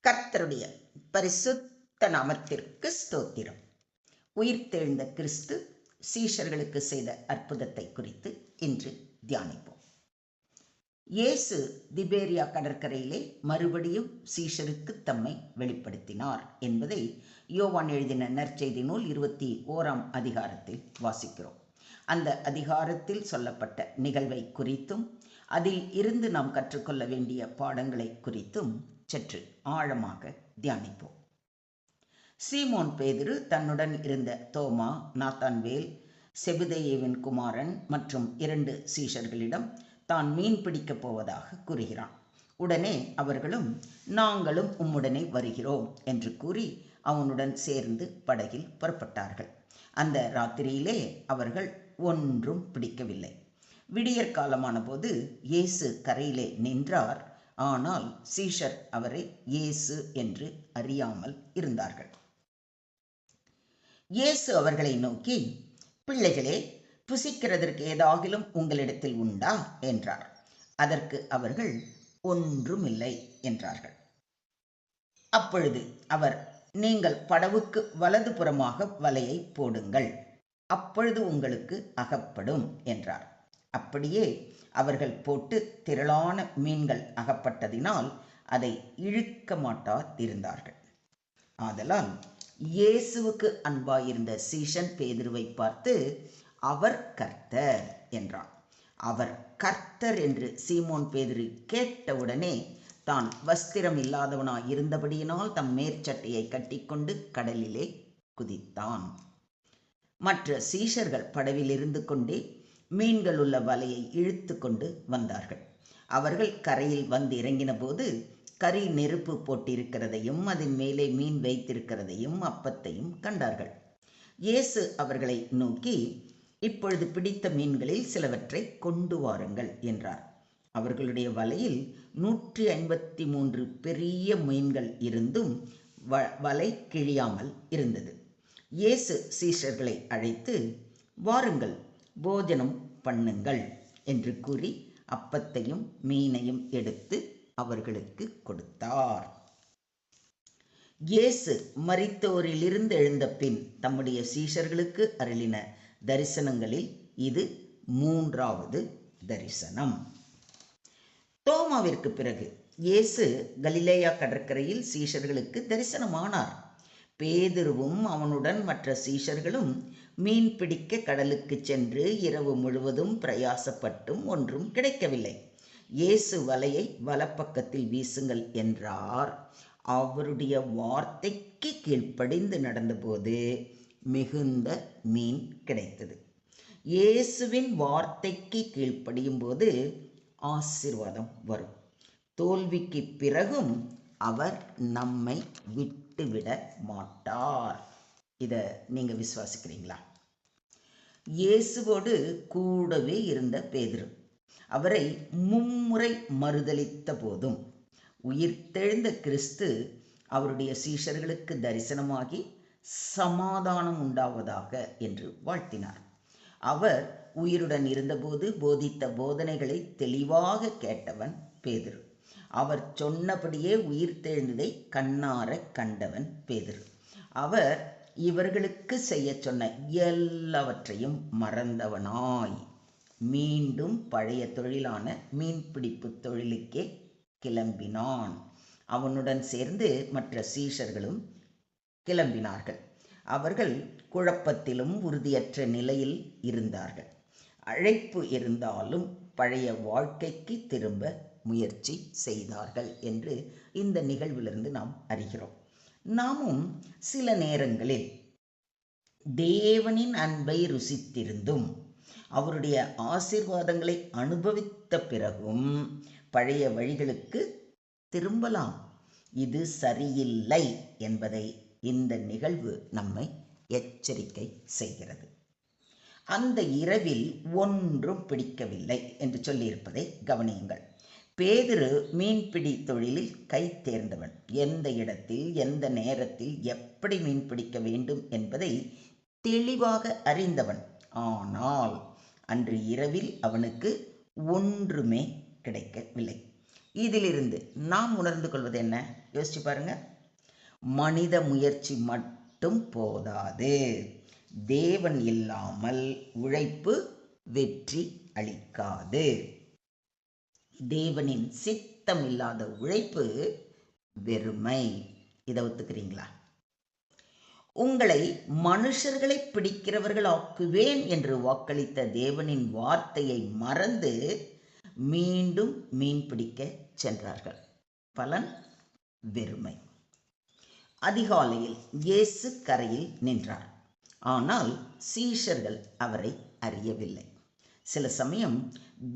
கர்த்தருடைய பரிசுத்த நாமத்திற்கு ஸ்தோத்திரம். உயிர்த்தெழுந்த கிறிஸ்து சீஷர்களுக்கு செய்த அற்புதத்தை குறித்து இன்று தியானிப்போம். இயேசு திபேரியா கடற்கரையிலே மறுபடியும் சீஷருக்கு தம்மை வெளிப்படுத்தினார் என்பதை யோவான் எழுதின நற்செய்தி நூல் 21ஆம் அதிகாரத்தில் வாசிக்கிறோம். அந்த அதிகாரத்தில் சொல்லப்பட்ட நிகழ்வை குறித்தும் அதில் இருந்து நாம் கற்றுக்கொள்ள வேண்டிய பாடங்களை குறித்தும் சற்று ஆழமாக தியானிப்போம். சீமோன் பேதுரு தன்னுடன் இருந்த தோமா, நாத்தான்வேல், செபுதேயுவின் குமாரன் மற்றும் 2 சீஷர்களிடம் தான் மீன் பிடிக்கப் போவதாக கூறுகிறான். உடனே அவர்களும் நாங்களும் உம்முடனே வருகிறோம் என்று கூறி அவனுடன் சேர்ந்து படகில் புறப்பட்டார்கள். அந்த ராத்திரியிலே அவர்கள் ஒன்றும் பிடிக்கவில்லை. விடியற் காலமான போது இயேசு கரையிலே நின்றார். ஆனால் சீஷர் அவரை இயேசு என்று அறியாமல் இருந்தார்கள். இயேசு அவர்களை நோக்கி, பிள்ளைகளே, புசிக்கிறதற்கு ஏதாகிலும் உங்களிடத்தில் உண்டா என்றார். அதற்கு அவர்கள் ஒன்றுமில்லை என்றார்கள். அப்பொழுது அவர், நீங்கள் படவுக்கு வலது புறமாக வலையை போடுங்கள், அப்பொழுது உங்களுக்கு அகப்படும் என்றார். அப்படியே அவர்கள் போட்டு திரளான மீன்கள் அகப்பட்டதினால் அதை இழுக்க மாட்டாதிருந்தார்கள். ஆதலால் இயேசுவுக்கு அன்பாயிருந்த சீஷன் பேதுருவை பார்த்து, அவர் கர்த்தர் என்றான். அவர் கர்த்தர் என்று சீமோன் பேதுரு கேட்டவுடனே தான் வஸ்திரம் இல்லாதவனாய் இருந்தபடியினால் தம் மேற்சட்டையை கட்டிக்கொண்டு கடலிலே குதித்தான். மற்ற சீஷர்கள் படவில் இருந்து கொண்டே மீன்கள் உள்ள வலையை இழுத்து கொண்டு வந்தார்கள். அவர்கள் கரையில் வந்து இறங்கின போது கரி நெருப்பு போட்டிருக்கிறதையும் அதன் மேலே மீன் வைத்திருக்கிறதையும் அப்பத்தையும் கண்டார்கள். இயேசு அவர்களை நோக்கி, இப்பொழுது பிடித்த மீன்களில் சிலவற்றை கொண்டு வாருங்கள் என்றார். அவர்களுடைய வலையில் 153 பெரிய மீன்கள் இருந்தும் வலை கிழியாமல் இருந்தது. இயேசு சீஷர்களை அழைத்து, வாருங்கள், போஜனம் பண்ணுங்கள் என்று கூறி அப்பத்தையும் மீனையும் எடுத்து அவர்களுக்கு கொடுத்தார். இயேசு மரித்தோரிலிருந்து எழுந்த பின் தம்முடைய சீஷர்களுக்கு அருளின தரிசனங்களில் இது 3வது தரிசனம். தோமாவிற்கு பிறகு இயேசு கலிலேயா கடற்கரையில் சீஷர்களுக்கு தரிசனமானார். பேதுருவும் அவனுடன் மற்ற சீஷர்களும் மீன் பிடிக்க கடலுக்கு சென்று இரவு முழுவதும் பிரயாசப்பட்டும் ஒன்றும் கிடைக்கவில்லை. இயேசு வலையை வலப்பக்கத்தில் வீசுங்கள் என்றார். அவருடைய வார்த்தைக்கு கீழ்ப்படிந்து நடந்தபோது மிகுந்த மீன் கிடைத்தது. இயேசுவின் வார்த்தைக்கு கீழ்ப்படியும் போது ஆசீர்வாதம் வரும். தோல்விக்கு பிறகும் அவர் நம்மை விட்டுவிட மாட்டார். இதை நீங்கள் விசுவாசிக்கிறீங்களா? இயேசுவோடு கூடவே இருந்த பேதுரு அவரை 3 முறை மறுதலித்த போதும் உயிர்த்தெழுந்த கிறிஸ்து அவருடைய சீஷர்களுக்கு தரிசனமாகி சமாதானம் உண்டாவதாக என்று வாழ்த்தினார். அவர் உயிருடன் இருந்தபோது போதித்த போதனைகளை தெளிவாக கேட்டவன் பேதுரு. அவர் சொன்னபடியே உயிர்த்தெழுந்ததை கண்ணார கண்டவன் பேதுரு. அவர் இவர்களுக்கு செய்ய சொன்ன எல்லாவற்றையும் மறந்தவனாய் மீண்டும் பழைய தொழிலான மீன்பிடிப்பு தொழிலுக்கே கிளம்பினான். அவனுடன் சேர்ந்து மற்ற சீஷர்களும் கிளம்பினார்கள். அவர்கள் குழப்பத்திலும் உறுதியற்ற நிலையில் இருந்தார்கள். அழைப்பு இருந்தாலும் பழைய வாழ்க்கைக்கு திரும்ப முயற்சி செய்தார்கள் என்று இந்த நிகழ்விலிருந்து நாம் அறிகிறோம். நாமும் சில நேரங்களில் தேவனின் அன்பை ருசித்திருந்தும் அவருடைய ஆசீர்வாதங்களை அனுபவித்த பிறகும் பழைய வழிகளுக்கு திரும்பலாம். இது சரியில்லை என்பதை இந்த நிகழ்வு நம்மை எச்சரிக்கை செய்கிறது. அந்த இரவில் ஒன்றும் பிடிக்கவில்லை என்று சொல்லியிருப்பதை கவனியுங்கள். பேதுரு மீன்பிடி தொழிலில் கை தேர்ந்தவன். எந்த இடத்தில், எந்த நேரத்தில், எப்படி மீன் பிடிக்க வேண்டும் என்பதை தெளிவாக அறிந்தவன். ஆனால் அன்று இரவில் அவனுக்கு ஒன்றுமே கிடைக்கவில்லை. இதிலிருந்து நாம் உணர்ந்து கொள்வது என்ன? யோசிச்சு பாருங்க. மனித முயற்சி மட்டும் போதாது. தேவன் இல்லாமல் உழைப்பு வெற்றி அளிக்காது. தேவனின் சித்தம் இல்லாத உழைப்பு வெறுமை. இதை ஒத்துக்கிறீங்களா? உங்களை மனுஷர்களை பிடிக்கிறவர்கள் ஆக்குவேன் என்று வாக்களித்த தேவனின் வார்த்தையை மறந்து மீண்டும் மீன் பிடிக்க சென்றார்கள். பலன் வெறுமை. அதிகாலையில் இயேசு கரையில் நின்றார். ஆனால் சீஷர்கள் அவரை அறியவில்லை. சில சமயம்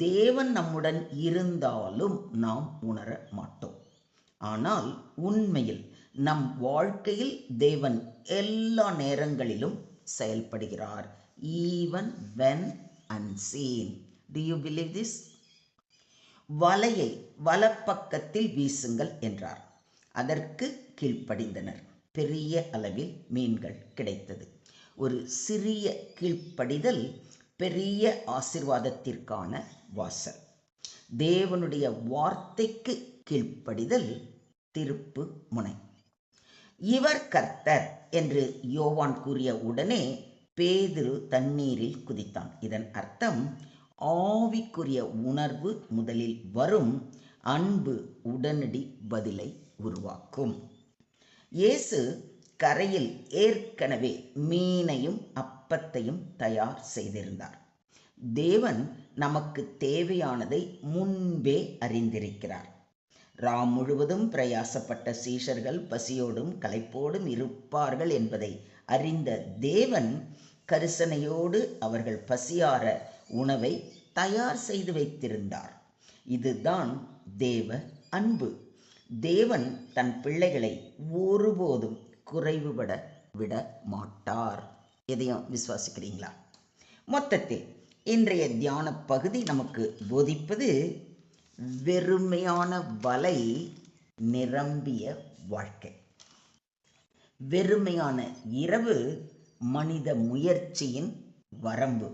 தேவன் நம்முடன் இருந்தாலும் நாம் உணர மாட்டோம். ஆனால் உண்மையில் நம் வாழ்க்கையில் தேவன் எல்லா நேரங்களிலும் செயல்படுகிறார். Even when unseen. Do you believe this? வலையை வலப்பக்கத்தில் வீசுங்கள் என்றார். அதற்கு கீழ்ப்படிந்தனர். பெரிய அளவில் மீன்கள் கிடைத்தது. ஒரு சிறிய கீழ்ப்படிதல் பெரிய ஆசீர்வாதத்திற்கான வாசல். தேவனுடைய வார்த்தைக்கு கீழ்ப்படிதல் திருப்பு முனை. இவர் கர்த்தர் என்று யோவான் கூறிய உடனே பேதுரு தண்ணீரில் குதித்தான். இதன் அர்த்தம் ஆவிக்குரிய உணர்வு முதலில் வரும், அன்பு உடனடி பதிலை உருவாக்கும். இயேசு கரையில் ஏற்கனவே மீனையும் அப்பத்தையும் தயார் செய்திருந்தார். தேவன் நமக்கு தேவையானதை முன்பே அறிந்திருக்கிறார். ராம் முழுவதும் பிரயாசப்பட்ட சீஷர்கள் பசியோடும் களைப்போடும் இருப்பார்கள் என்பதை அறிந்த தேவன் கரிசனையோடு அவர்கள் பசியார உணவை தயார் செய்து வைத்திருந்தார். இதுதான் தேவ அன்பு. தேவன் தன் பிள்ளைகளை ஒருபோதும் குறைவுபட விட மாட்டார். எதையும் விசுவாசிக்கிறீங்களா? மொத்தத்தில் இன்றைய தியான பகுதி நமக்கு போதிப்பது வெறுமையான வலை, நிரம்பிய வாழ்க்கை. வெறுமையான இரவு மனித முயற்சியின் வரம்பு.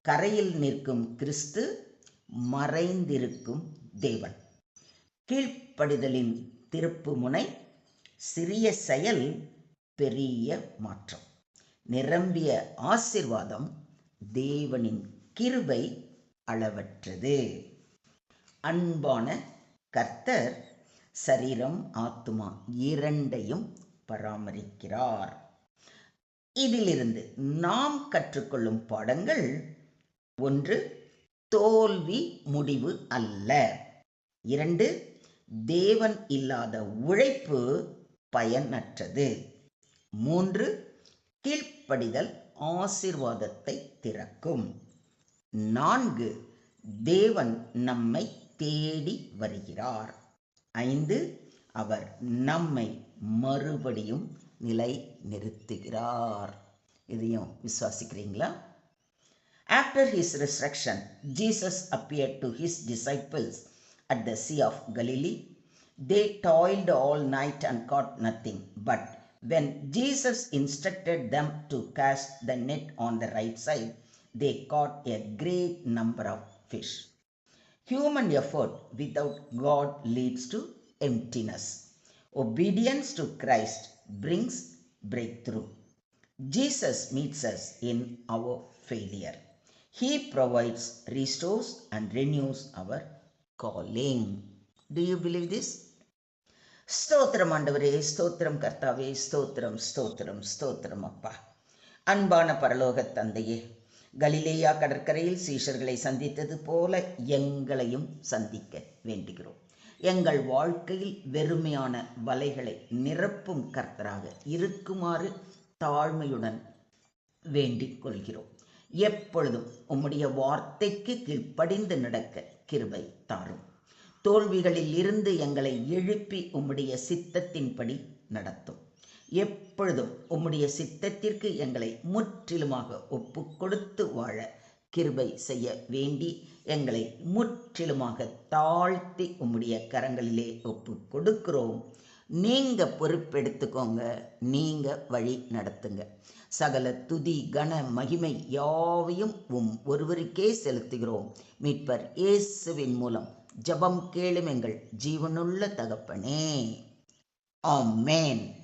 கரையில் நிற்கும் கிறிஸ்து, மறைந்திருக்கும் தேவன். கீழ்ப்படிதலின் திருப்பு முனை. சிறிய செயல், பெரிய மாற்றம். நிரம்பிய ஆசீர்வாதம். தேவனின் கிருபை அளவற்றது. அன்பான கர்த்தர் சரீரம் ஆத்துமா இரண்டையும் பராமரிக்கிறார். இதிலிருந்து நாம் கற்றுக்கொள்ளும் பாடங்கள்: 1. தோல்வி முடிவு அல்ல. 2. தேவன் இல்லாத உழைப்பு பயனற்றது. 3. கீழ்ப்படிதல் ஆசீர்வாதத்தை திறக்கும். 4. தேவன் நம்மை தேடி வருகிறார். 5. அவர் நம்மை மறுபடியும் நிலை நிறுத்துகிறார். இதையும் விசுவாசிக்கிறீங்களா? After his resurrection, Jesus appeared to his disciples at the Sea of Galilee. They toiled all night and caught nothing. But when Jesus instructed them to cast the net on the right side, they caught a great number of fish. Human effort without God leads to emptiness. Obedience to Christ brings breakthrough. Jesus meets us in our failure. He provides, restores, and renews our calling. Do you believe this? ஸ்தோத்திரம் ஆண்டவரே, ஸ்தோத்திரம் கர்த்தாவே, ஸ்தோத்திரம் ஸ்தோத்திரம் ஸ்தோத்திரம் அப்பா. அன்பான பரலோக தந்தையே, கலிலேயா கடற்கரையில் சீஷர்களை சந்தித்தது போல எங்களையும் சந்திக்க வேண்டுகிறோம். எங்கள் வாழ்க்கையில் வெறுமையான வலைகளை நிரப்பும் கர்த்தராக இருக்குமாறு தாழ்மையுடன் வேண்டிக் கொள்கிறோம். எப்பொழுதும் உம்முடைய வார்த்தைக்கு கீழ்ப்படிந்து நடக்க கிருபை தாரும். தோல்விகளில் இருந்து எங்களை எழுப்பி உம்முடைய சித்தத்தின்படி நடத்தும். எப்பொழுதும் உம்முடைய சித்தத்திற்கு எங்களை முற்றிலுமாக ஒப்பு கொடுத்து வாழ கிருபை செய்ய வேண்டி எங்களை முற்றிலுமாக தாழ்த்தி உம்முடைய கரங்களிலே ஒப்பு கொடுக்கிறோம். நீங்க பொறுப்பெடுத்துக்கோங்க, நீங்க வழி நடத்துங்க. சகல துதி கன மகிமை யாவையும் ஒருவருக்கே செலுத்துகிறோம். மீட்பர் இயேசுவின் மூலம் ஜெபம் கேளும் எங்கள் ஜீவனுள்ள தகப்பனே. ஆமென்.